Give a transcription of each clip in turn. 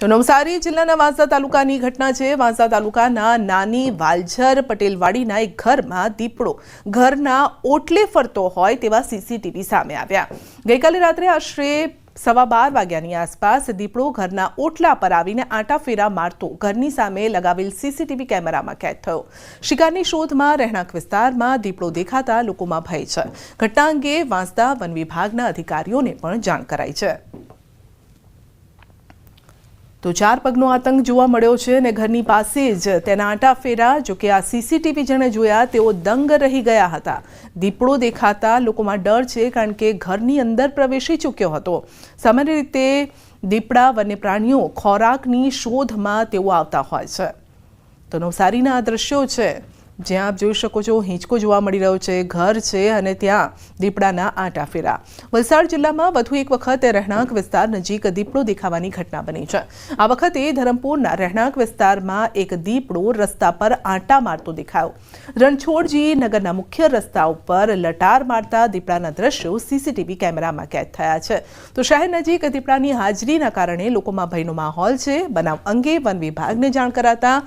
તો નવસારી જિલ્લાના વાંસદા તાલુકાની ઘટના છે। વાંસદા તાલુકાના નાની વાલઝર પટેલવાડીના એક ઘરમાં દીપડો ઘરના ઓટલે ફરતો હોય તેવા સીસીટીવી સામે આવ્યા। ગઈકાલે રાત્રે આશરે 12:15 વાગ્યાની આસપાસ દીપડો ઘરના ઓટલા પર આવીને આંટાફેરા મારતો ઘરની સામે લગાવેલ સીસીટીવી કેમેરામાં કેદ થયો। શિકારની શોધમાં રહેણાંક વિસ્તારમાં દીપડો દેખાતા લોકોમાં ભય છે। ઘટના અંગે વાંસદા વન વિભાગના અધિકારીઓને પણ જાણ કરાઈ છે। તો 4 પગનો આતંક જોવા મળ્યો છે અને ઘરની પાસે જ તેના આંટાફેરા। જો કે આ સીસીટીવી જેણે જોયા તેઓ દંગ રહી ગયા હતા। દીપડો દેખાતા લોકોમાં ડર છે, કારણ કે ઘરની અંદર પ્રવેશી ચૂક્યો હતો। સામાન્ય રીતે દીપડા વન્ય પ્રાણીઓ ખોરાકની શોધમાં તેઓ આવતા હોય છે। તો નવસારીના આ દ્રશ્યો છે, જ્યાં આપ જોઈ શકો છો હિંચકો જોવા મળી રહ્યો છે, ઘર છે અને ત્યાં દીપડાના આંટાફેરા। વલસાડ જિલ્લામાં વધુ એક વખત રહેણાંક વિસ્તાર નજીક દીપડો દેખાવાની ઘટના બની છે। આ વખતે ધરમપુરના રહેણાંક વિસ્તારમાં એક દીપડો રસ્તા પર આંટા મારતો દેખાયો। રણછોડજી નગરના મુખ્ય રસ્તા ઉપર લટાર મારતા દીપડાના દ્રશ્યો સીસીટીવી કેમેરામાં કેદ થયા છે। તો શહેર નજીક દીપડાની હાજરીના કારણે લોકોમાં ભયનો માહોલ છે। બનાવ અંગે વન વિભાગને જાણ કરાતા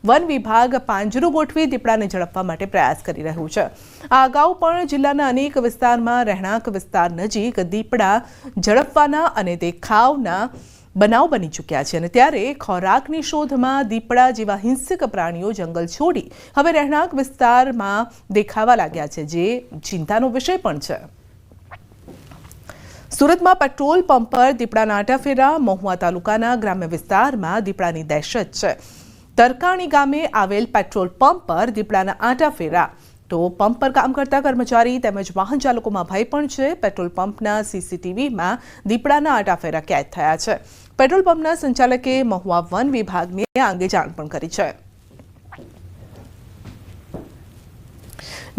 વન વિભાગ પાંજરું ગોઠવી દીપડાને ઝડપવા માટે પ્રયાસ કરી રહ્યું છે। આ અગાઉ પણ જિલ્લાના અનેક વિસ્તારમાં રહેણાંક વિસ્તાર નજીક દીપડા ઝડપવાના અને દેખાવના બનાવ બની ચૂક્યા છે, અને ત્યારે ખોરાકની શોધમાં દીપડા જેવા હિંસક પ્રાણીઓ જંગલ છોડી હવે રહેણાંક વિસ્તારમાં દેખાવા લાગ્યા છે, જે ચિંતાનો વિષય પણ છે। સુરતમાં પેટ્રોલ પંપ પર દીપડાના આંટાફેરા। મહુવા તાલુકાના ગ્રામ્ય વિસ્તારમાં દીપડાની દહેશત છે। તરકાણી ગામે આવેલ પેટ્રોલ પંપ પર દીપડાના આંટાફેરા। તો પંપ પર કામ કરતા કર્મચારી તેમજ વાહન ચાલકોમાં ભય પણ છે। પેટ્રોલ પંપના સીસીટીવીમાં દીપડાના આંટાફેરા કેદ થયા છે। પેટ્રોલ પંપના સંચાલકે મહુવા વન વિભાગને આ અંગે જાણ પણ કરી છે।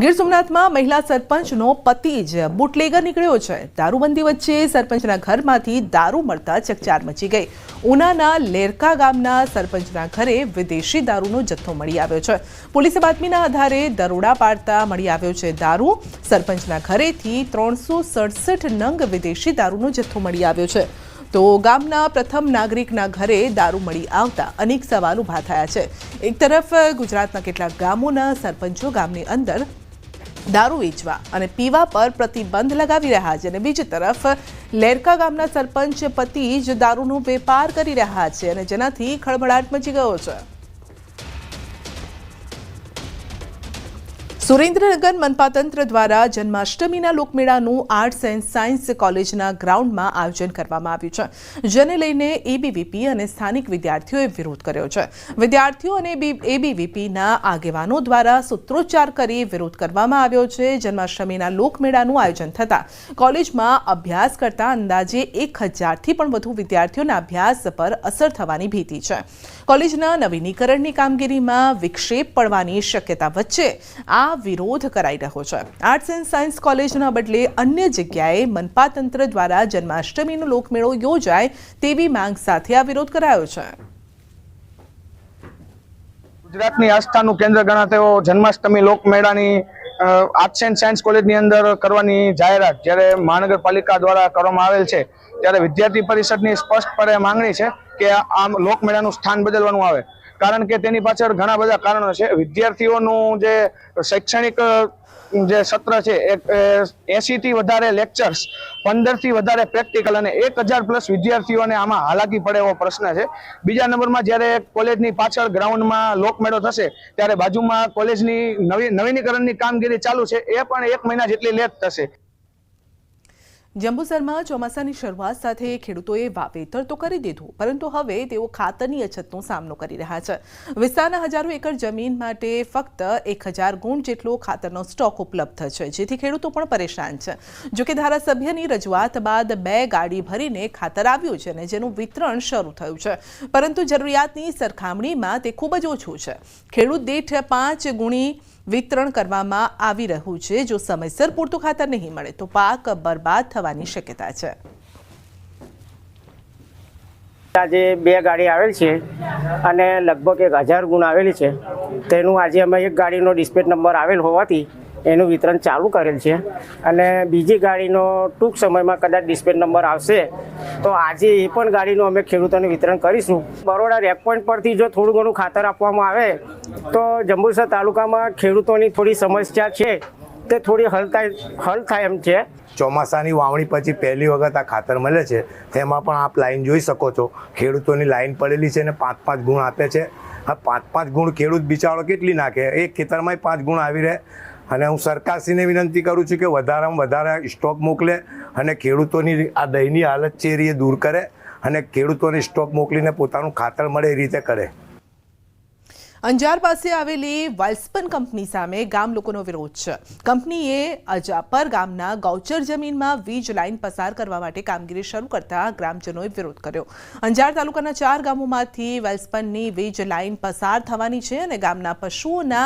ગીર સોમનાથમાં મહિલા સરપંચનો પતિ જ બુટલેગર નીકળ્યો છે। દારૂબંધી વચ્ચે સરપંચના ઘરમાંથી દારૂ મળતા ચકચાર મચી ગઈ। ઉનાના લેરકા ગામના સરપંચના ઘરે વિદેશી દારૂનો જથ્થો મળી આવ્યો છે। પોલીસે બાતમીના આધારે દરોડા પાડતા મળી આવ્યો છે દારૂ। સરપંચના ઘરેથી 367 નંગ વિદેશી દારૂનો જથ્થો મળી આવ્યો છે। તો ગામના પ્રથમ નાગરિકના ઘરે દારૂ મળી આવતા અનેક સવાલ ઊભા થયા છે। એક તરફ ગુજરાતના કેટલાક ગામોના સરપંચો ગામની અંદર દારૂ વેચવા અને પીવા પર પ્રતિબંધ લગાવી રહ્યા છે, અને બીજી તરફ લેરકા ગામના સરપંચ પતિ જ દારૂનો વેપાર કરી રહ્યા છે, અને જેનાથી ખળભળાટ મચી ગયો છે। સુરેન્દ્રનગર મનપા તંત્ર દ્વારા જન્માષ્ટમીના લોકમેળાનું આર્ટ્સ એન્ડ સાયન્સ કોલેજના ગ્રાઉન્ડમાં આયોજન કરવામાં આવ્યું છે, જેને લઈને એબીવીપી અને સ્થાનિક વિદ્યાર્થીઓએ વિરોધ કર્યો છે। વિદ્યાર્થીઓ અને એબીવીપીના આગેવાનો દ્વારા સૂત્રોચ્ચાર કરી વિરોધ કરવામાં આવ્યો છે। જન્માષ્ટમીના લોકમેળાનું આયોજન થતાં કોલેજમાં અભ્યાસ કરતા અંદાજે 1000થી પણ વધુ વિદ્યાર્થીઓના અભ્યાસ પર અસર થવાની ભીતિ છે। કોલેજના નવીનીકરણની કામગીરીમાં વિક્ષેપ પડવાની શક્યતા વચ્ચે આ વિરોધ કરાઈ રહ્યો છે। આર્ટ્સ એન્ડ સાયન્સ કોલેજના બદલે અન્ય જગ્યાએ મનપા તંત્ર દ્વારા જન્માષ્ટમીનો લોકમેળો યોજાય તેવી માંગ સાથે આ વિરોધ કરાયો છે। ગુજરાતની આસ્થાનું કેન્દ્ર ગણાતો જન્માષ્ટમી લોકમેળાની આર્ટ્સ એન્ડ સાયન્સ કોલેજની અંદર કરવાની જાહેરાત જ્યારે મહાનગરપાલિકા દ્વારા કરવામાં આવેલ છે, ત્યારે વિદ્યાર્થી પરિષદની સ્પષ્ટપણે માંગણી છે કે આ લોકમેળાનું સ્થાન બદલવાનું આવે, કારણ કે તેની પાછળ ઘણા બધા કારણો છે। વિદ્યાર્થીઓનું જે શૈક્ષણિક જે સત્ર છે, 80 થી વધારે લેક્ચર્સ, 15 થી વધારે પ્રેક્ટિકલ અને 1000+ વિદ્યાર્થીઓને આમાં હાલાકી પડે એવો પ્રશ્ન છે। બીજા નંબરમાં જ્યારે કોલેજની પાછળ ગ્રાઉન્ડમાં લોકમેળો થશે, ત્યારે બાજુમાં કોલેજની નવીનીકરણની કામગીરી ચાલુ છે, એ પણ 1 મહિના જેટલી લેટ થશે। જંબુસરમાં ચોમાસાની શરૂઆત સાથે ખેડૂતોએ વાવેતર તો કરી દીધું, પરંતુ હવે તેઓ ખાતરની અછતનો સામનો કરી રહ્યા છે। વિસ્તારના હજારો એકર જમીન માટે ફક્ત 1000 ગુણ જેટલો ખાતરનો સ્ટોક ઉપલબ્ધ છે, જેથી ખેડૂતો પણ પરેશાન છે। જો કે ધારાસભ્યની રજૂઆત બાદ 2 ગાડી ભરીને ખાતર આવ્યું છે અને જેનું વિતરણ શરૂ થયું છે, પરંતુ જરૂરિયાતની સરખામણીમાં તે ખૂબ જ ઓછું છે। ખેડૂત દીઠ 5 ગુણી વિતરણ કરવામાં આવી રહ્યું છે। જો સમયસર પૂરતું ખાતર નહીં મળે તો પાક બરબાદ થવાની શક્યતા છે। આજે 2 ગાડી આવેલ છે અને લગભગ 1000 ગુણ આવેલી છે। તેનું આજે અમે એક ગાડીનો ડિસ્પેચ નંબર આવેલ હોવાથી એનું વિતરણ ચાલુ કરેલ છે અને બીજી ગાડીનો ટૂંક સમયમાં કદાચ ડિસ્પેચ નંબર આવશે તો આજે એ પણ ગાડીનું અમે ખેડૂતોને વિતરણ કરીશું. બરોડા રેક પોઈન્ટ પરથી જો થોડું ઘણું ખાતર આપવામાં આવે તો જંબુસર તાલુકામાં ખેડૂતોની થોડી સમસ્યા છે તે થોડી હલ થાય એમ છે. ચોમાસાની વાવણી પછી પહેલી વખત આ ખાતર મળે છે. તેમાં પણ આપ લાઈન જોઈ શકો છો, ખેડૂતોની લાઈન પડેલી છે અને 5-5 ગુણ આપે છે. આ 5-5 ગુણ ખેડૂત બિચારો કેટલી નાખે? એક ખેતરમાં 5 ગુણ આવી રહે. અને હું સરકારશ્રીને વિનંતી કરું છું કે વધારેમાં વધારે સ્ટોક મોકલે અને ખેડૂતોની આ દયનીય હાલત છે એ દૂર કરે અને ખેડૂતોને સ્ટોક મોકલીને પોતાનું ખાતર મળે એ રીતે કરે. અંજાર પાસે આવેલી વેલ્સપન કંપની સામે ગામ લોકોનો વિરોધ છે. કંપનીએ અજાપર ગામના ગૌચર જમીનમાં વીજ લાઇન પસાર કરવા માટે કામગીરી શરૂ કરતા ગ્રામજનોએ વિરોધ કર્યો. અંજાર તાલુકાના 4 ગામોમાંથી વેલ્સપનની વીજ લાઇન પસાર થવાની છે અને ગામના પશુઓના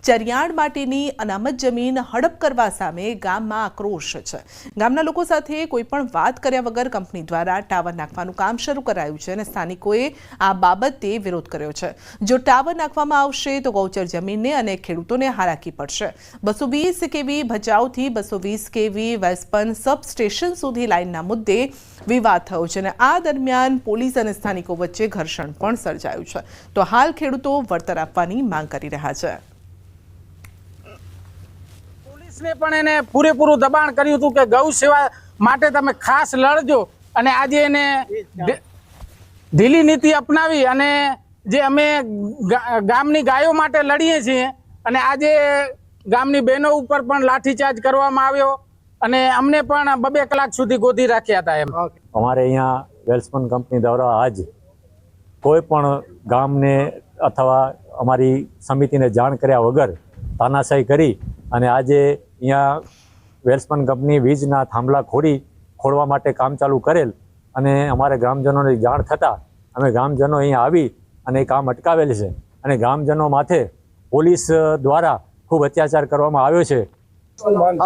ચરિયાણ માટેની અનામત જમીન હડપ કરવા સામે ગામમાં આક્રોશ છે. ગામના લોકો સાથે કોઈપણ વાત કર્યા વગર કંપની દ્વારા ટાવર નાખવાનું કામ શરૂ કરાયું છે અને સ્થાનિકોએ આ બાબતે વિરોધ કર્યો છે. જો ટાવર નાખવા આવશે તો ગૌચર જમીનને અને ખેડૂતોને હાલાકી પડશે. 220 કેવી ભચાઉથી 220 કેવી વેલ્સપન સબસ્ટેશન સુધી લાઇનના મુદ્દે વિવાદ થયો છે અને આ દરમિયાન પોલીસ અને સ્થાનિકો વચ્ચે ઘર્ષણ પણ સર્જાયું છે. તો હાલ ખેડૂતો વળતર આપવાની માંગ કરી રહ્યા છે. પોલીસને પણ એને પૂરેપૂરું દબાણ કર્યું હતું કે ગૌ સેવા માટે તમે ખાસ લડજો અને આજે એને ઢીલી નીતિ અપનાવી અને જે અમે ગામની ગાયો માટે લડીએ છીએ અને આજે ગામની બહેનો ઉપર પણ લાઠીચાર્જ કરવામાં આવ્યો અને અમને પણ 2 કલાક સુધી ગોધી રાખ્યા હતા. એમ અમારે અહીંયા વેલ્સપન કંપની દ્વારા આજ કોઈ પણ ગામને અથવા અમારી સમિતિને જાણ કર્યા વગર તાનાશાહી કરી અને આજે અહીંયા વેલ્સપન કંપની વીજના થાંભલા ખોડવા માટે કામ ચાલુ કરેલ અને અમારે ગ્રામજનોને જાણ થતાં અમે ગ્રામજનો અહીંયા આવી અને એ કામ અટકાવેલ છે અને ગ્રામજનો માથે પોલીસ દ્વારા ખૂબ અત્યાચાર કરવામાં આવ્યો છે.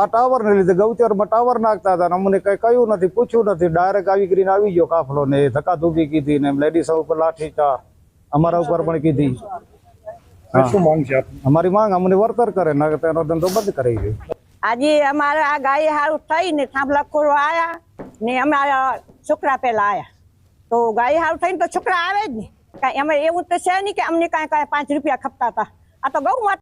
આ ટાવરને લીધે ગૌચરમાં ટાવર નાખતા હતા, અમને કઈ કહ્યું નથી, પૂછ્યું નથી, ડાયરેક્ટ આવી કરીને આવી ગયો કાફલો ને ધક્કાધુક્કી કીધી ને લેડીઝ ઉપર લાઠી અમારા ઉપર પણ કીધી. શું માંગ છે અમારી? માંગ અમને વળતર કરે ને તેનો ધંધો બંધ કરી દે. આજે અમારે આ ગાય હારું થઈને થાંભલા ખોરવા આવ્યા ને અમારા છોકરા પેલા આવ્યા તો ગાય હારું થઈને તો છોકરા આવે જ ને. કાંઈ અમે એવું તો છે નહીં કે અમને કાંઈ 5 રૂપિયા ખપતા હતા. આ તો ગૌ